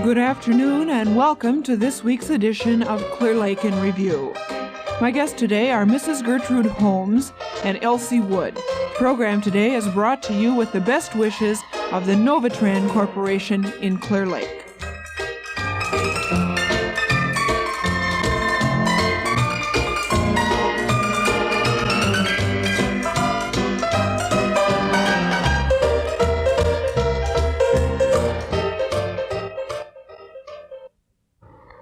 Good afternoon and welcome to this week's edition of Clear Lake in Review. My guests today are Mrs. Gertrude Holmes and Elsie Wood. The program today is brought to you with the best wishes of the Novatran Corporation in Clear Lake.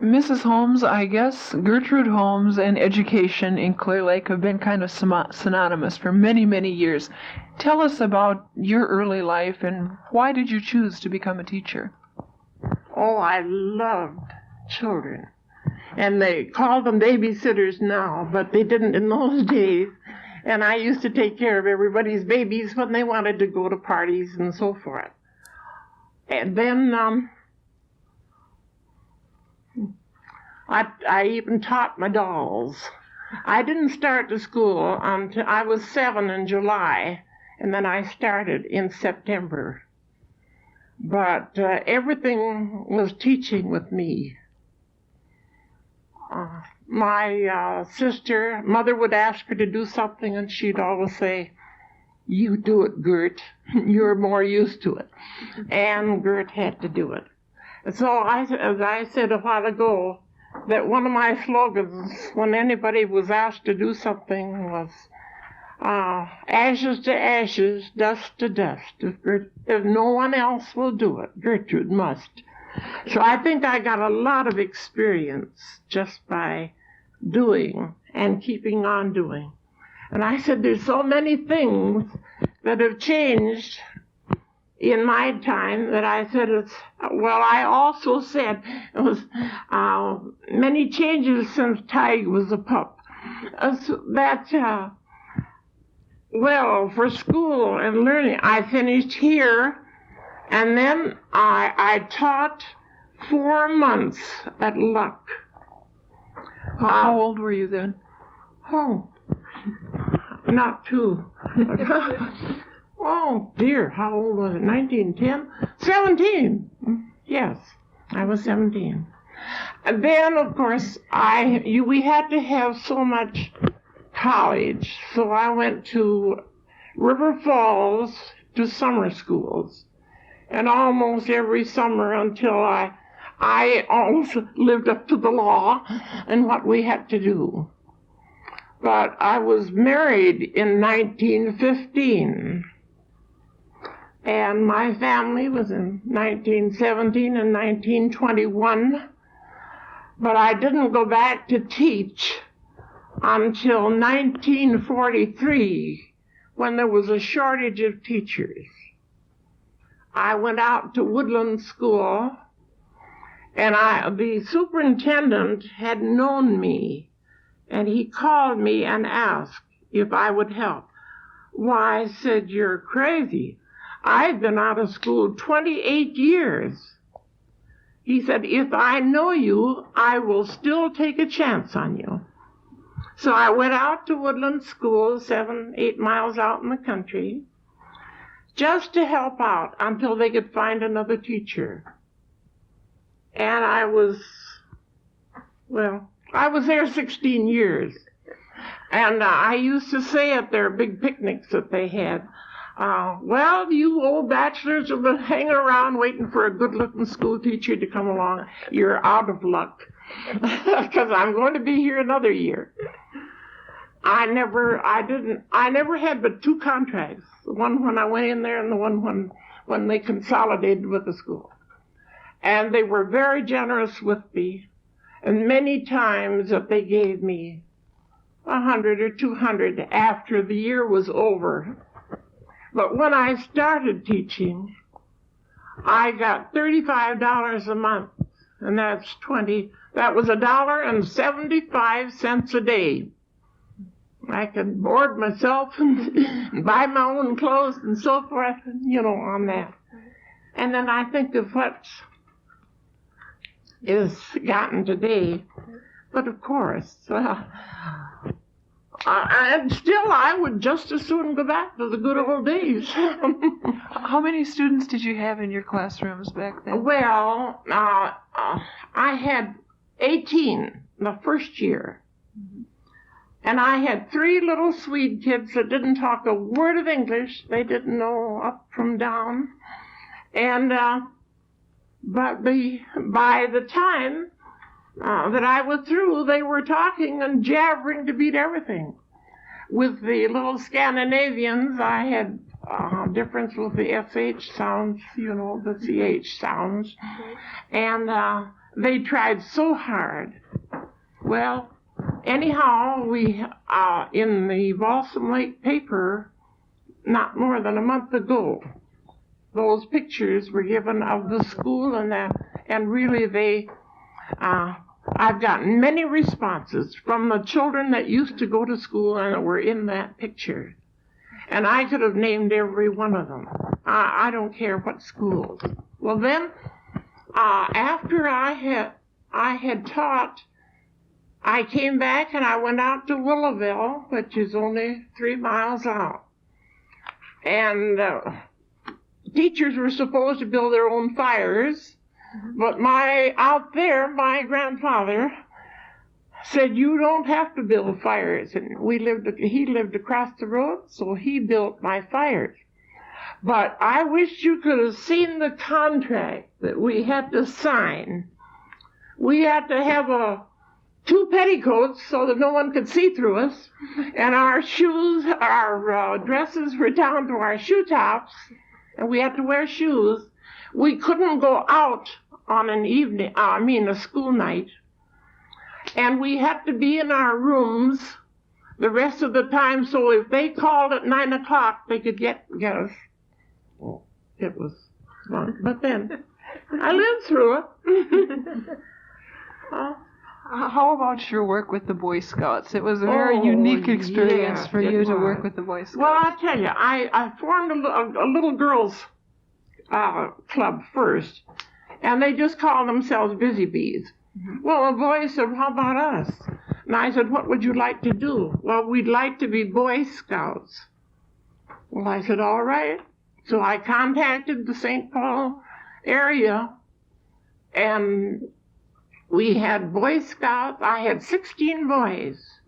Mrs. Holmes, I guess Gertrude Holmes and education in Clear Lake have been kind of synonymous for many, many years. Tell us about your early life and why did you choose to become a teacher? Oh, I loved children. And they call them babysitters now, but they didn't in those days. And I used to take care of everybody's babies when they wanted to go to parties and so forth. And then I even taught my dolls. I didn't start to school until I was 7 in July, and then I started in September. But everything was teaching with me. My sister, mother would ask her to do something, and she'd always say, "You do it, Gert. You're more used to it." And Gert had to do it. So as I said a while ago, that one of my slogans when anybody was asked to do something was ashes to ashes, dust to dust. If no one else will do it, Gertrude must. So I think I got a lot of experience just by doing and keeping on doing. And I said there's so many things that have changed in my time that I said I also said it was many changes since Tige was a pup. For school and learning, I finished here, and then I taught 4 months at WIXK. How old were you then? Oh, not 2. Oh, dear, how old was it? 1910? 17. Yes, I was 17. And then, of course, we had to have so much college, so I went to River Falls to summer schools. And almost every summer until I almost lived up to the law and what we had to do. But I was married in 1915. And my family was in 1917 and 1921, but I didn't go back to teach until 1943, when there was a shortage of teachers. I went out to Woodland School, and the superintendent had known me, and he called me and asked if I would help. Why, I said, "You're crazy. I've been out of school 28 years. He said, "If I know you, I will still take a chance on you." So I went out to Woodland School, 7-8 miles out in the country, just to help out until they could find another teacher. And I was there 16 years. And I used to say at their big picnics that they had, you old bachelors have been hanging around waiting for a good-looking school teacher to come along. You're out of luck, because I'm going to be here another year. I never had but 2 contracts. The one when I went in there and the one when they consolidated with the school. And they were very generous with me, and many times that they gave me $100 or $200 after the year was over. But when I started teaching, I got $35 a month, and that was $1.75 a day. I could board myself and buy my own clothes and so forth, on that. And then I think of what is gotten today. But of course, and still I would just as soon go back to the good old days. How How many students did you have in your classrooms back then? Well, I had 18 the first year. And I had 3 little Swede kids that didn't talk a word of English. They didn't know up from down. And, but by the time that I was through, they were talking and jabbering to beat everything. With the little Scandinavians, I had difference with the SH sounds, the CH sounds. And they tried so hard. Well, anyhow, we, in the Balsam Lake paper, not more than a month ago, those pictures were given of the school and really I've gotten many responses from the children that used to go to school and that were in that picture. And I could have named every one of them. I don't care what schools. Well then, after I had taught, I came back and I went out to Willowville, which is only 3 miles out. And teachers were supposed to build their own fires, but out there, my grandfather said, you don't have to build fires. And he lived across the road, so he built my fires. But I wish you could have seen the contract that we had to sign. We had to have 2 petticoats so that no one could see through us, and our shoes, our dresses were down to our shoe tops, and we had to wear shoes. We couldn't go out on a school night, and we had to be in our rooms the rest of the time, so if they called at 9 o'clock, they could get us. Oh, it was fun, but then I lived through it. How about your work with the Boy Scouts? It was a very unique experience for you to work with the Boy Scouts. Well, I'll tell you, I formed a little girls' club first, and they just called themselves Busy Bees. Well, the boys said, how about us? And I said, what would you like to do? Well, we'd like to be Boy Scouts. Well, I said, all right. So I contacted the St. Paul area, and we had Boy Scouts. I had 16 boys.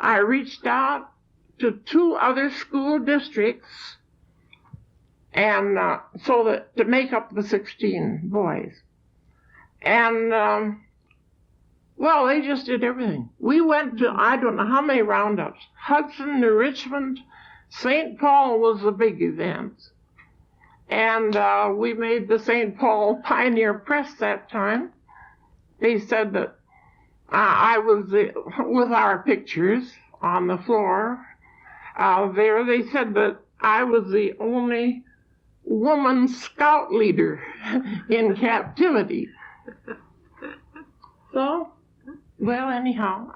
I reached out to 2 other school districts, and to make up the 16 boys. And well, they just did everything. We went to I don't know how many roundups. Hudson, New Richmond, St. Paul was the big event. And we made the St. Paul Pioneer Press that time. They said that I was with our pictures on the floor there. They said that I was the only woman scout leader in captivity. So, well, anyhow,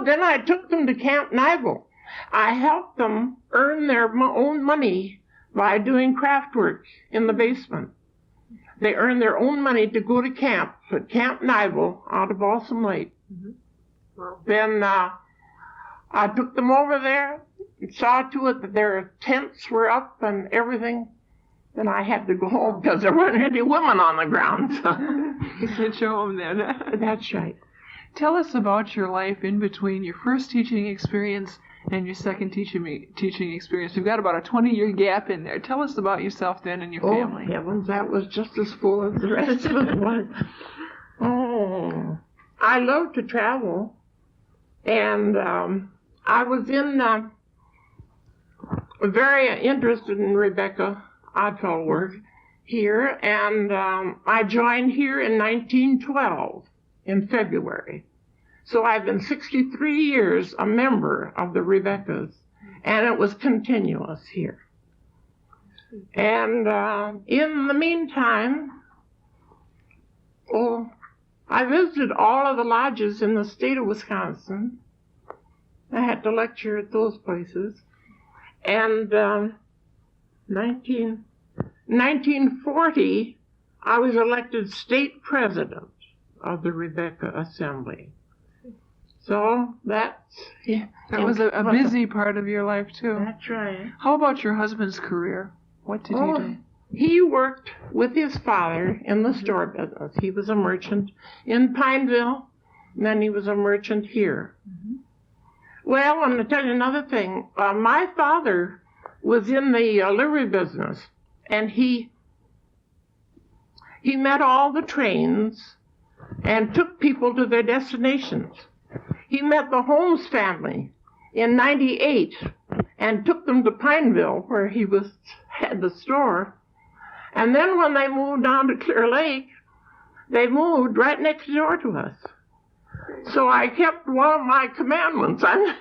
then I took them to Camp Nival. I helped them earn their own money by doing craft work in the basement. They earned their own money to go to camp at Camp Nival out of Balsam Lake. Wow. Then I took them over there and saw to it that their tents were up and everything. Then I had to go home because there weren't any women on the ground. So. You can't show them then. That's right. Tell us about your life in between your first teaching experience and your second teaching experience. We've got about a 20-year gap in there. Tell us about yourself then and your family. Oh, heavens, that was just as full as the rest of it was. Oh, I love to travel. And I was very interested in Rebecca Oddfellow work here, and I joined here in 1912 in February. So I've been 63 years a member of the Rebeccas, and it was continuous here. And in the meantime, I visited all of the lodges in the state of Wisconsin. I had to lecture at those places. And 1940, I was elected state president of the Rebecca Assembly. So that was a busy part of your life, too. That's right. How about your husband's career? What did he do? he worked with his father in the store business. He was a merchant in Pineville, and then he was a merchant here. Well, I'm going to tell you another thing. My father was in the livery business, and he met all the trains and took people to their destinations. He met the Holmes family in '98 and took them to Pineville, where he had the store. And then when they moved down to Clear Lake, they moved right next door to us. So I kept one of my commandments. I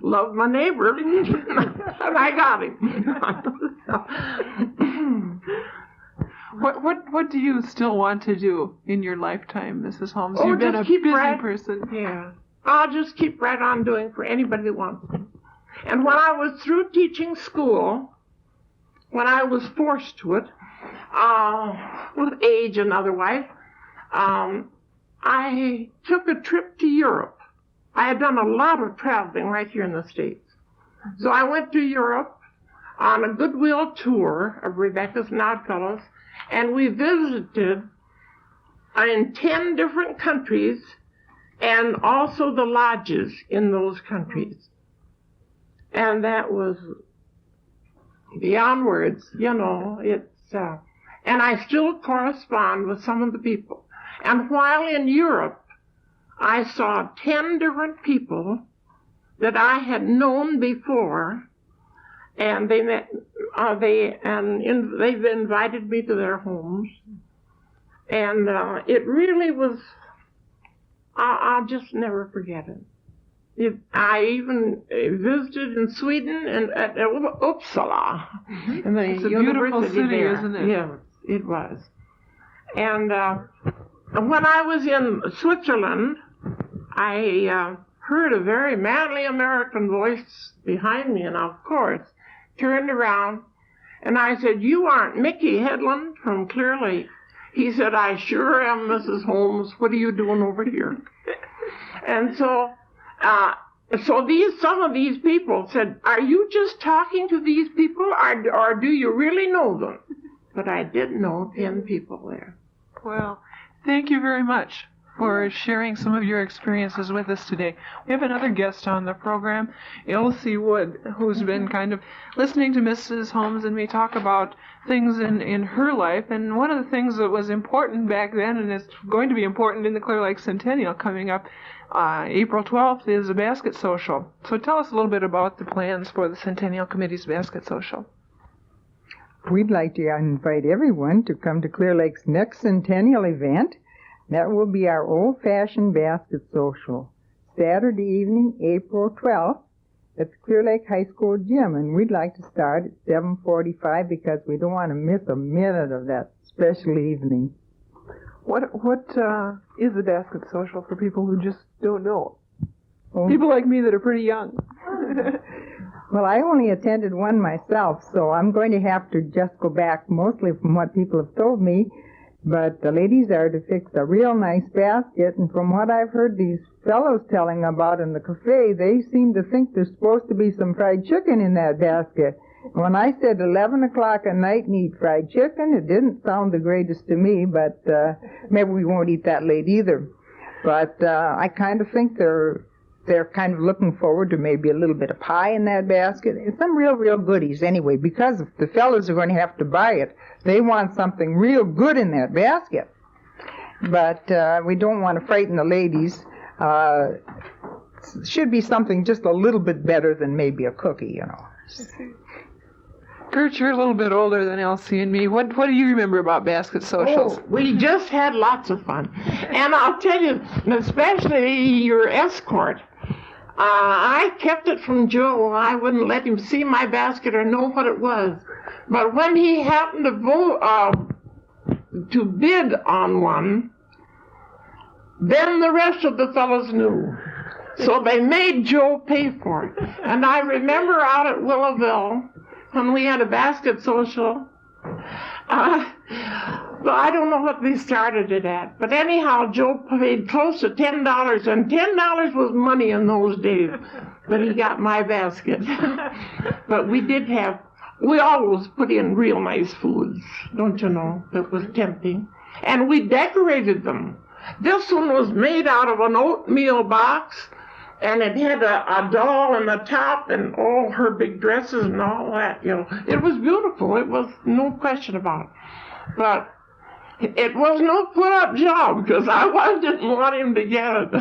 love my neighbor, and I got him. What do you still want to do in your lifetime, Mrs. Holmes? You've been a busy person. Yeah. I'll just keep right on doing for anybody that wants me. And when I was through teaching school, when I was forced to it, with age and otherwise, I took a trip to Europe. I had done a lot of traveling right here in the States. So I went to Europe on a goodwill tour of Rebecca's and Oddfellows, and we visited in 10 different countries and also the lodges in those countries. And that was beyond words, and I still correspond with some of the people. And while in Europe, I saw 10 different people that I had known before, and they've invited me to their homes. And it really was, I'll just never forget it. I even visited in Sweden and at Uppsala. And it's a beautiful city, there. Isn't it? Yes, it was. And when I was in Switzerland, I heard a very manly American voice behind me, and of course, turned around, and I said, "You aren't Mickey Headland from Clear Lake?" He said, "I sure am, Mrs. Holmes. What are you doing over here?" And so some of these people said, "Are you just talking to these people, or do you really know them?" But I did know 10 people there. Well, thank you very much for sharing some of your experiences with us today. We have another guest on the program, Elsie Wood, who's been kind of listening to Mrs. Holmes and me talk about things in her life. And one of the things that was important back then, and is going to be important in the Clear Lake Centennial coming up April 12th, is a basket social. So tell us a little bit about the plans for the Centennial Committee's basket social. We'd like to invite everyone to come to Clear Lake's next Centennial event. That will be our old-fashioned basket social, Saturday evening, April 12th, at the Clear Lake High School gym. And we'd like to start at 7:45 because we don't want to miss a minute of that special evening. What is a basket social for people who just don't know? People like me that are pretty young. Well, I only attended one myself, so I'm going to have to just go back mostly from what people have told me. But the ladies are to fix a real nice basket, and from what I've heard these fellows telling about in the cafe, they seem to think there's supposed to be some fried chicken in that basket. When I said 11 o'clock at night and eat fried chicken, it didn't sound the greatest to me, but maybe we won't eat that late either. But I kind of think they're kind of looking forward to maybe a little bit of pie in that basket. Some real goodies anyway, because if the fellows are going to have to buy it, they want something real good in that basket. But we don't want to frighten the ladies. Should be something just a little bit better than maybe a cookie, Gert, you're a little bit older than Elsie and me. What do you remember about basket socials? Oh, we just had lots of fun. And I'll tell you, especially your escort, I kept it from Joe. I wouldn't let him see my basket or know what it was. But when he happened to bid on one, then the rest of the fellows knew. So they made Joe pay for it. And I remember out at Willowville, when we had a basket social, well, I don't know what they started it at, but anyhow, Joe paid close to $10, and $10 was money in those days, but he got my basket. But we did have we always put in real nice foods, don't you know? It was tempting. And we decorated them. This one was made out of an oatmeal box, and it had a doll in the top and all her big dresses and all that, you know. It was beautiful. It was no question about it. But it was no put-up job because I didn't want him to get it.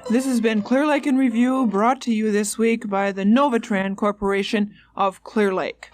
This has been Clear Lake in Review, brought to you this week by the Novatran Corporation of Clear Lake.